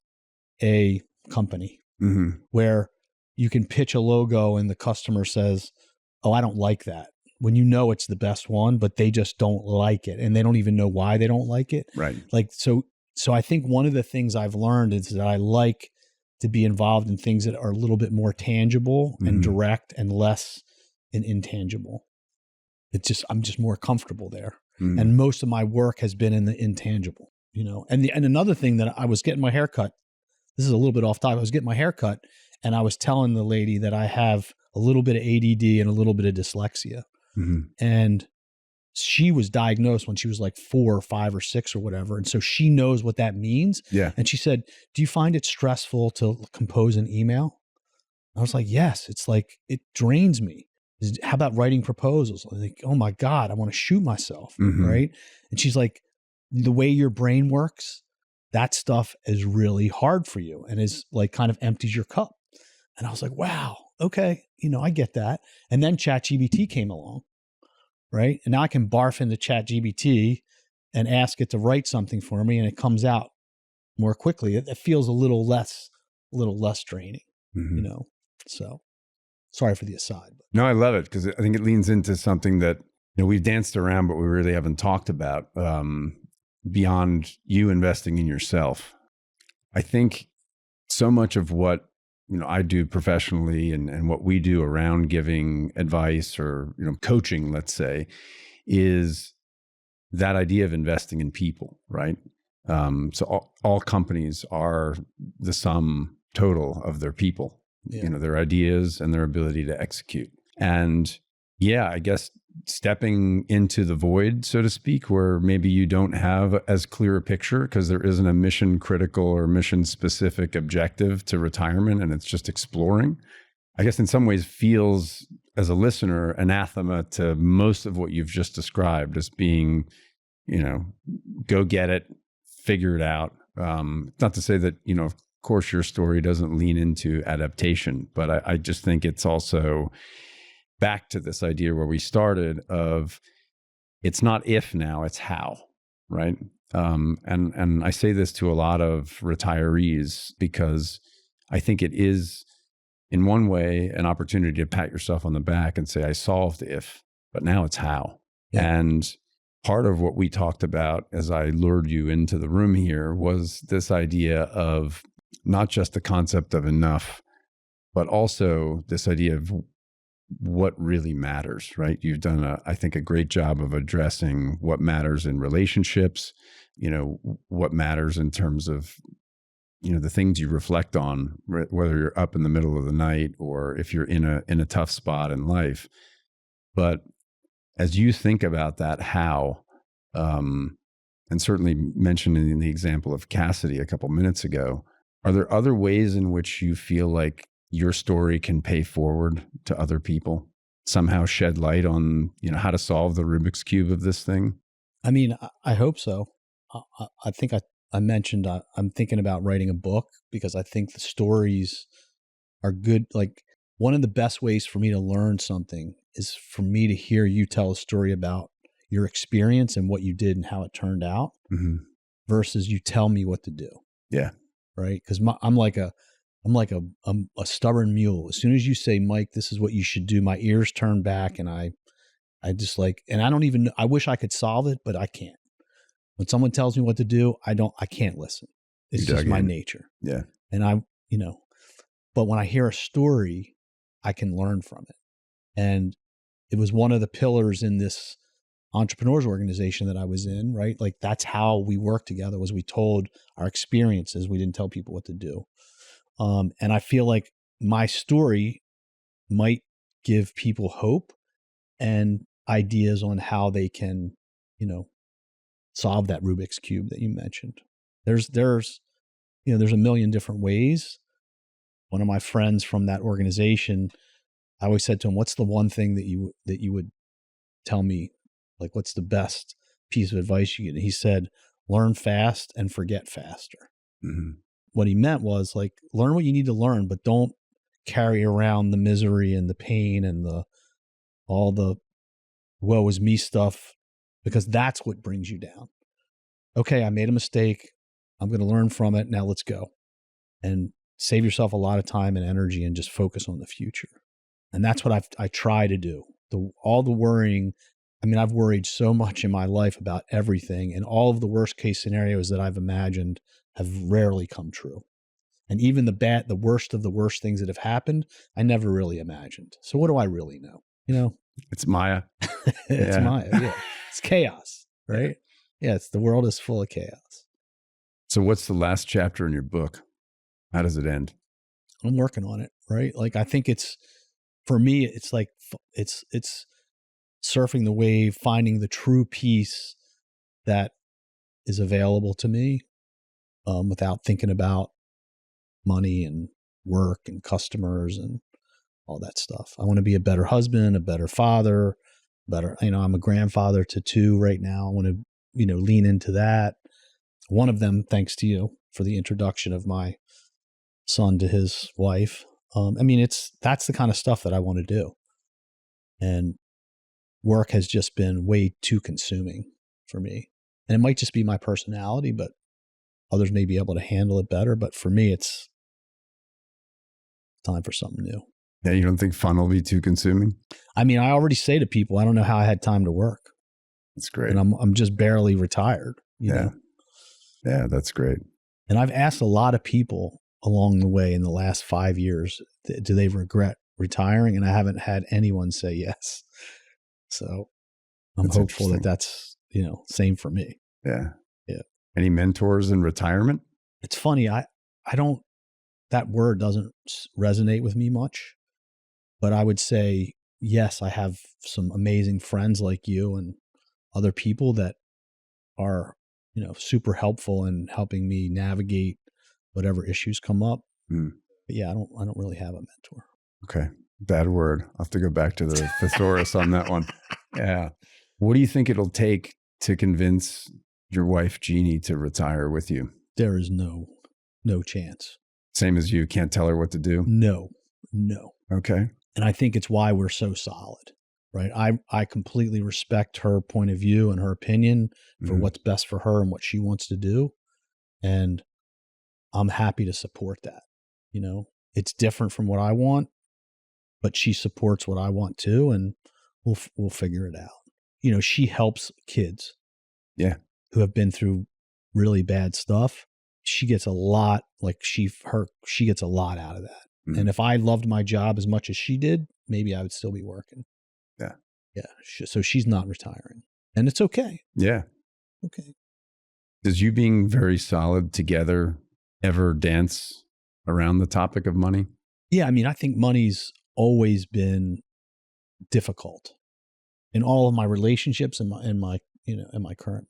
a company, Mm-hmm. where you can pitch a logo and the customer says, oh, I don't like that. When it's the best one, but they just don't like it, and they don't even know why they don't like it. Right. Like, so I think one of the things I've learned is that I like to be involved in things that are a little bit more tangible and direct, and less intangible. I'm just more comfortable there. Mm-hmm. And most of my work has been in the intangible, and another thing that I was getting my hair cut. This is a little bit off topic. I was getting my hair cut, and I was telling the lady that I have a little bit of ADD and a little bit of dyslexia. Mm-hmm. And she was diagnosed when she was like 4 or 5 or 6 or whatever. And so she knows what that means. Yeah. And she said, do you find it stressful to compose an email? I was like, yes, it's like, it drains me. How about writing proposals? I think, oh my God, I want to shoot myself. Mm-hmm. Right. And she's like, the way your brain works, that stuff is really hard for you, and is like kind of empties your cup. And I was like, wow, okay. I get that. And then ChatGPT came along, right? And now I can barf into ChatGPT and ask it to write something for me, and it comes out more quickly. It feels a little less draining, Mm-hmm. So sorry for the aside. No, I love it, because I think it leans into something that we've danced around, but we really haven't talked about, beyond you investing in yourself. I think so much of what I do professionally, and what we do around giving advice, or coaching, let's say, is that idea of investing in people, right? So all companies are the sum total of their people, their ideas and their ability to execute. And yeah, I guess stepping into the void, so to speak, where maybe you don't have as clear a picture because there isn't a mission critical or mission specific objective to retirement, and it's just exploring, I guess in some ways feels, as a listener, anathema to most of what you've just described as being, go get it, figure it out. Not to say that, of course, your story doesn't lean into adaptation, but I just think it's also back to this idea where we started of, it's not if now, it's how, right? And I say this to a lot of retirees because I think it is, in one way, an opportunity to pat yourself on the back and say, I solved if, but now it's how. Yeah. And part of what we talked about as I lured you into the room here was this idea of not just the concept of enough, but also this idea of what really matters, right? You've done, I think, a great job of addressing what matters in relationships, what matters in terms of, the things you reflect on, whether you're up in the middle of the night or if you're in a tough spot in life. But as you think about that, how, and certainly mentioned in the example of Cassidy a couple minutes ago, are there other ways in which you feel like your story can pay forward to other people, somehow shed light on, how to solve the Rubik's Cube of this thing? I mean, I hope so. I think I mentioned I'm thinking about writing a book because I think the stories are good. Like, one of the best ways for me to learn something is for me to hear you tell a story about your experience and what you did and how it turned out, mm-hmm. versus you tell me what to do. Yeah. Right. Because I'm like a stubborn mule. As soon as you say, Mike, this is what you should do, my ears turn back and I I just like, and I don't even, I wish I could solve it, but I can't. When someone tells me what to do, I can't listen. It's just my nature. Yeah. And but when I hear a story, I can learn from it. And it was one of the pillars in this entrepreneurs organization that I was in, right? Like that's how we worked together, was we told our experiences. We didn't tell people what to do. And I feel like my story might give people hope and ideas on how they can, solve that Rubik's Cube that you mentioned. There's a million different ways. One of my friends from that organization, I always said to him, what's the one thing that you would tell me? Like, what's the best piece of advice you get? And he said, learn fast and forget faster. Mm-hmm. What he meant was like, learn what you need to learn, but don't carry around the misery and the pain and all the woe is me stuff, because that's what brings you down. Okay, I made a mistake. I'm going to learn from it. Now let's go. And save yourself a lot of time and energy and just focus on the future. And that's what I try to do. All the worrying. I mean, I've worried so much in my life about everything, and all of the worst case scenarios that I've imagined have rarely come true. And even the worst of the worst things that have happened, I never really imagined. So what do I really know? It's Maya. It's Maya. Yeah. It's chaos, right? Yeah. The world is full of chaos. So what's the last chapter in your book? How does it end? I'm working on it, right? Like, I think for me, it's like, it's surfing the wave, finding the true peace that is available to me, without thinking about money and work and customers and all that stuff. I want to be a better husband, a better father, I'm a grandfather to 2 right now. I want to, lean into that. One of them, thanks to you for the introduction of my son to his wife. That's the kind of stuff that I want to do. And work has just been way too consuming for me. And it might just be my personality, but others may be able to handle it better. But for me, it's time for something new. Yeah, you don't think fun will be too consuming? I already say to people, I don't know how I had time to work. That's great. And I'm just barely retired. You know? Yeah, that's great. And I've asked a lot of people along the way in the last 5 years, do they regret retiring? And I haven't had anyone say yes. So I'm hopeful that that's, same for me. Yeah. Yeah. Any mentors in retirement? It's funny. That word doesn't resonate with me much, but I would say, yes, I have some amazing friends like you and other people that are, super helpful in helping me navigate whatever issues come up. But yeah, I don't really have a mentor. Okay. Bad word. I'll have to go back to the thesaurus on that one. Yeah. What do you think it'll take to convince your wife, Jeannie, to retire with you? There is no chance. Same as you. Can't tell her what to do? No. Okay. And I think it's why we're so solid, right? I completely respect her point of view and her opinion for what's best for her and what she wants to do. And I'm happy to support that. It's different from what I want, but she supports what I want too. And we'll figure it out. She helps kids. Yeah. Who have been through really bad stuff. She gets a lot, she gets a lot out of that. Mm-hmm. And if I loved my job as much as she did, maybe I would still be working. Yeah. Yeah. So she's not retiring, and it's okay. Yeah. Okay. Does you being very solid together ever dance around the topic of money? Yeah. I think money's always been difficult in all of my relationships and my current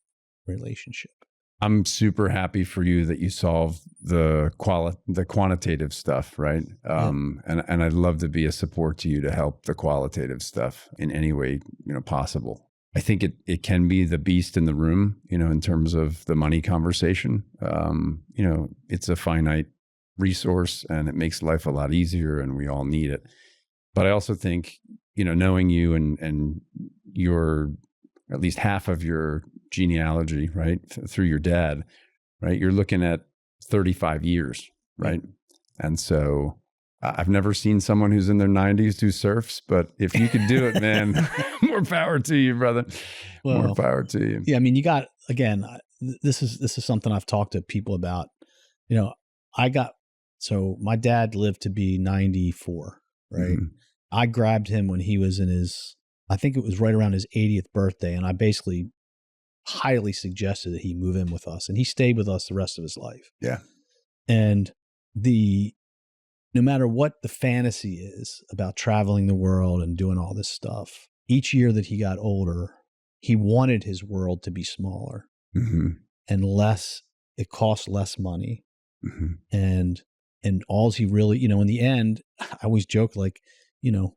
relationship. I'm super happy for you that you solved the quantitative stuff, right? And I'd love to be a support to you to help the qualitative stuff in any way, possible. I think it can be the beast in the room, in terms of the money conversation. It's a finite resource and it makes life a lot easier and we all need it. But I also think, knowing you and your, at least half of your genealogy, right, through your dad, right, you're looking at 35 years, right? And so I've never seen someone who's in their 90s do surfs, but if you could do it, man, more power to you, brother. More power to you. Yeah, I mean, you got, again, this is something I've talked to people about. You know, so my dad lived to be 94, right? Mm-hmm. I grabbed him when he was in I think it was right around his 80th birthday, and I basically highly suggested that he move in with us, and he stayed with us the rest of his life. Yeah. And no matter what the fantasy is about traveling the world and doing all this stuff, each year that he got older, he wanted his world to be smaller mm-hmm. and less, it cost less money. Mm-hmm. And all he really, you know, in the end, I always joke, like, you know,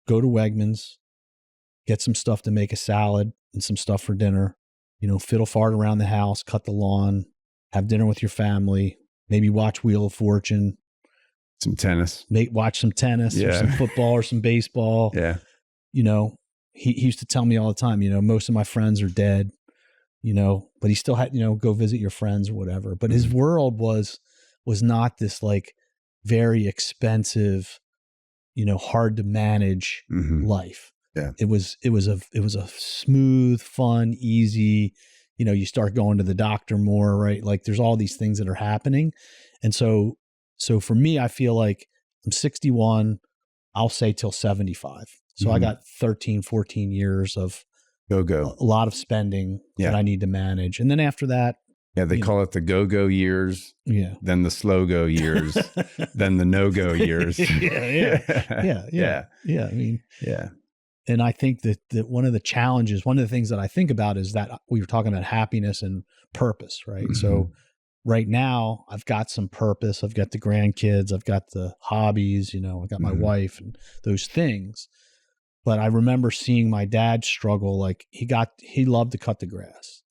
go to Wegmans, get some stuff to make a salad and some stuff for dinner, you know, fiddle fart around the house, cut the lawn, have dinner with your family, maybe watch Wheel of Fortune. Some tennis. Watch some tennis or some football or some baseball. Yeah. You know, he used to tell me all the time, you know, most of my friends are dead, you know, but he still had, you know, go visit your friends or whatever. But his world was not this like very expensive, you know, hard to manage life. Yeah. It was a smooth, fun, easy, you know, you start going to the doctor more, right? Like there's all these things that are happening. And so for me, I feel like I'm 61, I'll say till 75. So I got 13, 14 years of a lot of spending that I need to manage. And then after that, yeah, they call it the go years. Yeah. Then the slow go years. Then the no go years. Yeah. I mean, yeah. And I think that one of the challenges, one of the things that I think about is that we were talking about happiness and purpose, right? Mm-hmm. So right now I've got some purpose. I've got the grandkids. I've got the hobbies, you know, I got my wife and those things. But I remember seeing my dad struggle. Like he loved to cut the grass.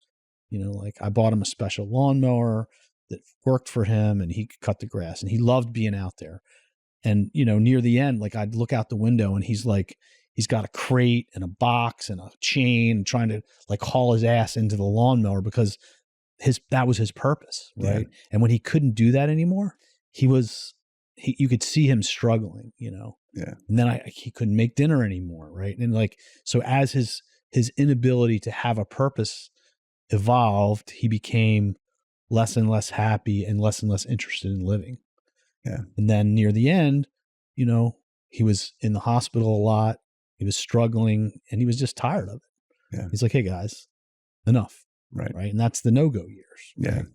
You know, like I bought him a special lawnmower that worked for him and he could cut the grass and he loved being out there. And, you know, near the end, like I'd look out the window and he's got a crate and a box and a chain and trying to like haul his ass into the lawnmower because that was his purpose. Right. Yeah. And when he couldn't do that anymore, you could see him struggling, you know? Yeah. And then he couldn't make dinner anymore. Right. And like, so as his inability to have a purpose evolved, he became less and less happy and less interested in living. Yeah. And then near the end, you know, he was in the hospital a lot. He was struggling and he was just tired of it. Yeah. He's like, hey guys, enough. Right. Right. And that's the no-go years. Yeah. Right?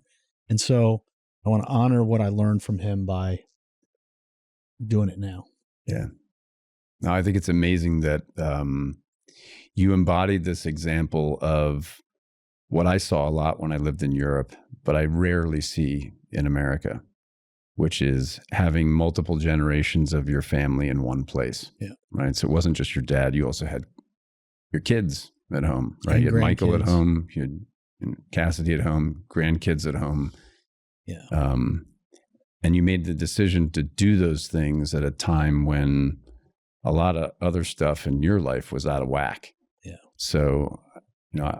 And so I want to honor what I learned from him by doing it now. Yeah. No, I think it's amazing that you embodied this example of what I saw a lot when I lived in Europe, but I rarely see in America, which is having multiple generations of your family in one place. Yeah. Right. So it wasn't just your dad. You also had your kids at home, right? You had Michael at home, you had Cassidy at home, grandkids at home. Yeah. And you made the decision to do those things at a time when a lot of other stuff in your life was out of whack. Yeah. So, you know,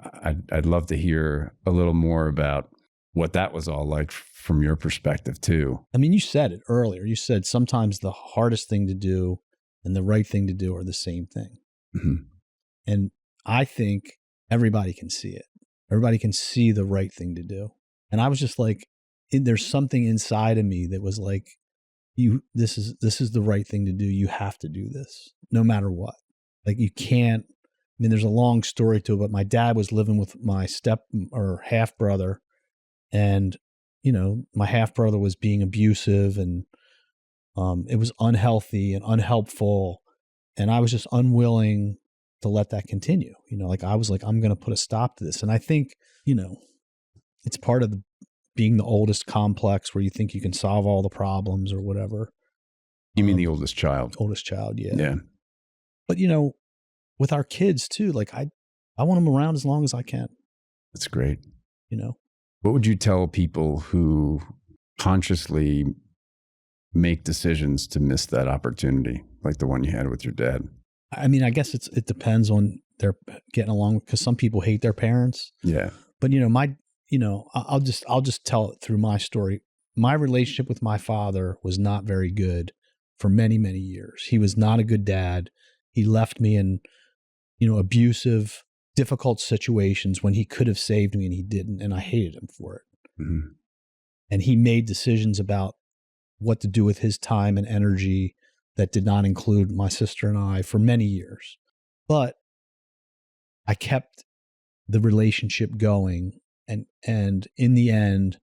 I'd love to hear a little more about what that was all like from your perspective too. I mean, you said it earlier. You said sometimes the hardest thing to do and the right thing to do are the same thing. Mm-hmm. And I think everybody can see it. Everybody can see the right thing to do. And I was just like, there's something inside of me that was like, this is the right thing to do. You have to do this no matter what. Like you can't, I mean, there's a long story to it, but my dad was living with my half brother, and, you know, my half brother was being abusive and it was unhealthy and unhelpful. And I was just unwilling to let that continue. You know, like I was like, I'm going to put a stop to this. And I think, you know, it's part of being the oldest complex where you think you can solve all the problems or whatever. You mean the oldest child? Oldest child, yeah. Yeah. But, you know, with our kids too, like I want them around as long as I can. That's great. You know, what would you tell people who consciously make decisions to miss that opportunity, like the one you had with your dad? I mean, I guess it depends on their getting along, because some people hate their parents. Yeah. But, you know, I'll just tell it through my story. My relationship with my father was not very good for many, many years. He was not a good dad. He left me in, abusive, difficult situations when he could have saved me and he didn't. And I hated him for it. Mm-hmm. And he made decisions about what to do with his time and energy that did not include my sister and I for many years. But I kept the relationship going and in the end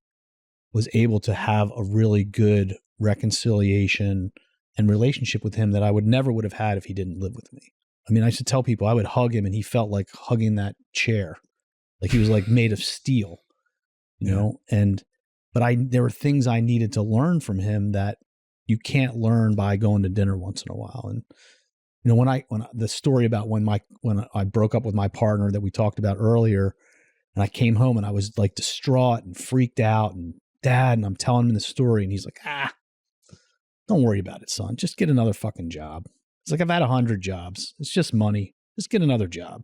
was able to have a really good reconciliation and relationship with him that I never would have had if he didn't live with me. I mean, I used to tell people I would hug him and he felt like hugging that chair. Like he was like made of steel, you know? But there were things I needed to learn from him that you can't learn by going to dinner once in a while. And, when the story about when I broke up with my partner that we talked about earlier, and I came home and I was like distraught and freaked out and Dad, and I'm telling him the story and he's like, don't worry about it, son. Just get another fucking job. It's like, I've had 100 jobs. It's just money. Just get another job.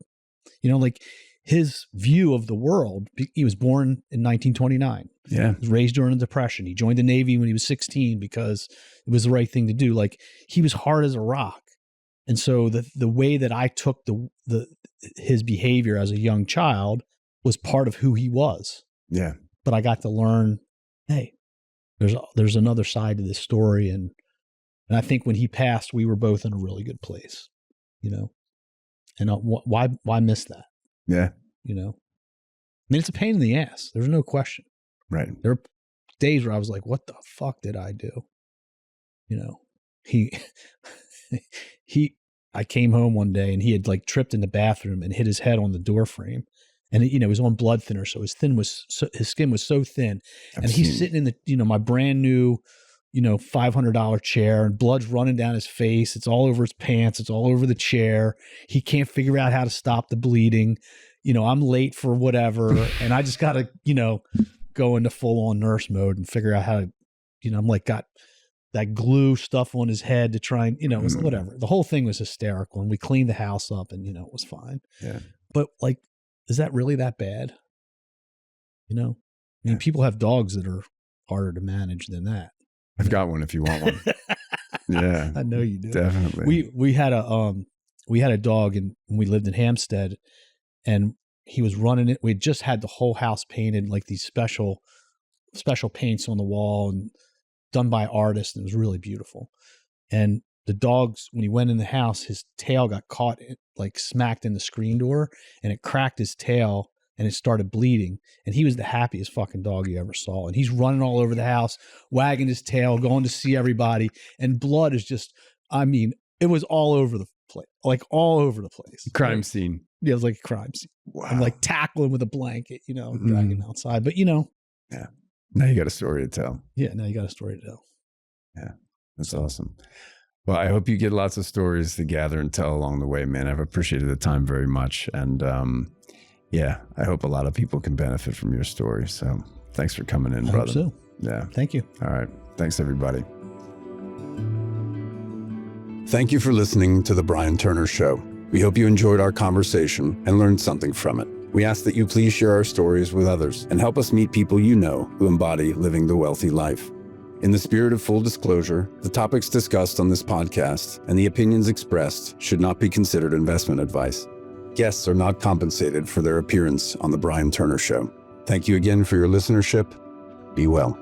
Like his view of the world, he was born in 1929. Yeah. He was raised during the Depression. He joined the Navy when he was 16 because it was the right thing to do. Like he was hard as a rock. And so the way that I took his behavior as a young child was part of who he was. Yeah. But I got to learn, hey, there's another side to this story. And I think when he passed, we were both in a really good place, and why miss that? Yeah. I mean, it's a pain in the ass. There's no question. Right. There are days where I was like, what the fuck did I do? I came home one day and he had like tripped in the bathroom and hit his head on the door frame. And he was on blood thinner, so his skin was so thin. And he's sitting in the my brand new $500 chair, and blood's running down his face. It's all over his pants. It's all over the chair. He can't figure out how to stop the bleeding. I'm late for whatever, and I just got to go into full on nurse mode and figure out how to I'm like got that glue stuff on his head to try and it was whatever. The whole thing was hysterical, and we cleaned the house up, and it was fine. Yeah, but like. Is that really that bad? I mean, people have dogs that are harder to manage than that. I've got one if you want one. Yeah, I know you do. Definitely. We had a dog and we lived in Hampstead, and he was running it. We just had the whole house painted like these special paints on the wall and done by artists, and it was really beautiful. And the dogs, when he went in the house, his tail got caught, like smacked in the screen door, and it cracked his tail and it started bleeding. And he was the happiest fucking dog you ever saw. And he's running all over the house, wagging his tail, going to see everybody. And blood is just, I mean, it was all over the place, like all over the place. Crime scene. Yeah, it was like a crime scene. Wow. I'm like tackling with a blanket, dragging him outside. But, Yeah. Now you got a story to tell. Yeah, now you got a story to tell. Yeah, that's awesome. Well, I hope you get lots of stories to gather and tell along the way, man. I've appreciated the time very much. And I hope a lot of people can benefit from your story. So thanks for coming in, brother. I hope so. Yeah. Thank you. All right. Thanks, everybody. Thank you for listening to The Brian Turner Show. We hope you enjoyed our conversation and learned something from it. We ask that you please share our stories with others and help us meet people who embody living the wealthy life. In the spirit of full disclosure, the topics discussed on this podcast and the opinions expressed should not be considered investment advice. Guests are not compensated for their appearance on The Brian Turner Show. Thank you again for your listenership. Be well.